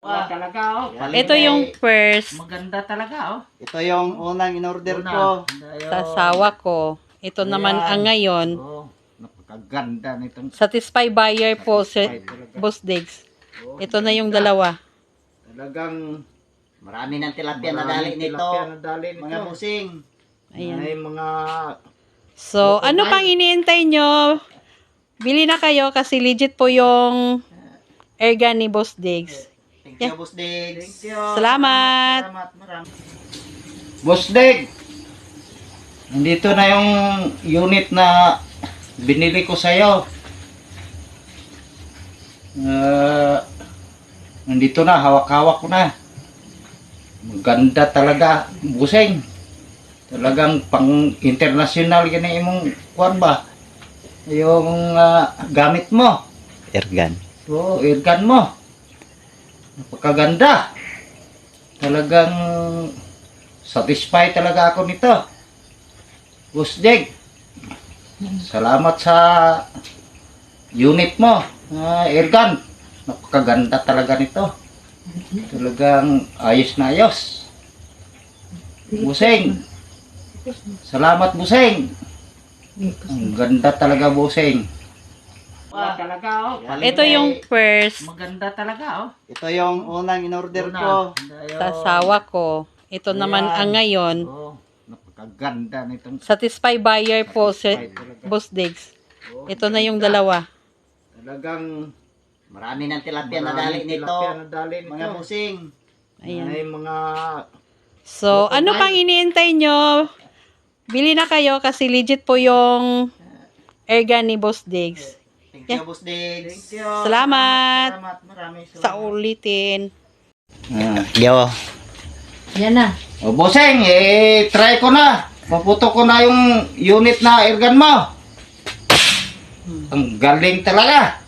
Talaga, oh. Ito yung first Maganda talaga, oh. Ito yung unang in-order ko. sa asawa ko. Ito naman ang ngayon. Oh, napakaganda nitong Satisfy buyer po si Boss Diggs. Ito na yung dalawa. talagang Marami ng tilapia na dali nito. Mga busing. Ayan. Ay, mga So, ano pang iniintay nyo? Bili na kayo kasi legit po yung airgun ni Boss Diggs. Thank you, Boss Diggs. thank you. Salamat. Salamat, marami. Boss Deg, nandito na yung unit na binili ko sa'yo. Nandito na, hawak-hawak ko na. Maganda talaga, busing. Talagang pang-international gani imong kuwan ba? Yung gamit mo. Airgun. Oo, airgun mo. Napakaganda. Talagang satisfied talaga ako nito. Boss Deg, salamat sa unit mo. Airgun. Napakaganda talaga nito. Talagang ayos na ayos. Busing. Salamat, Busing. Ang ganda talaga, Busing. Talaga, oh. Ito yung first Maganda talaga, oh. Ito yung unang in-order ko. sa asawa ko. Ito naman ang ngayon. Oh, napakaganda nitong Satisfy buyer po si Boss Diggs. Ito na yung dalawa. talagang Marami ng tilapia na maraming dali nito. tilapia na dali nito. Mga busing. Ayan. Ay, mga So, ano pang iniintay nyo? Bili na kayo kasi legit po yung airgun ni Boss Diggs. Thank you, Boss Diggs. thank you. Salamat. Salamat, maraming Sa salamat. ulitin. Yo. Yan na. O, Busing, try ko na. Paputo ko na yung unit na airgun mo. Ang galing talaga.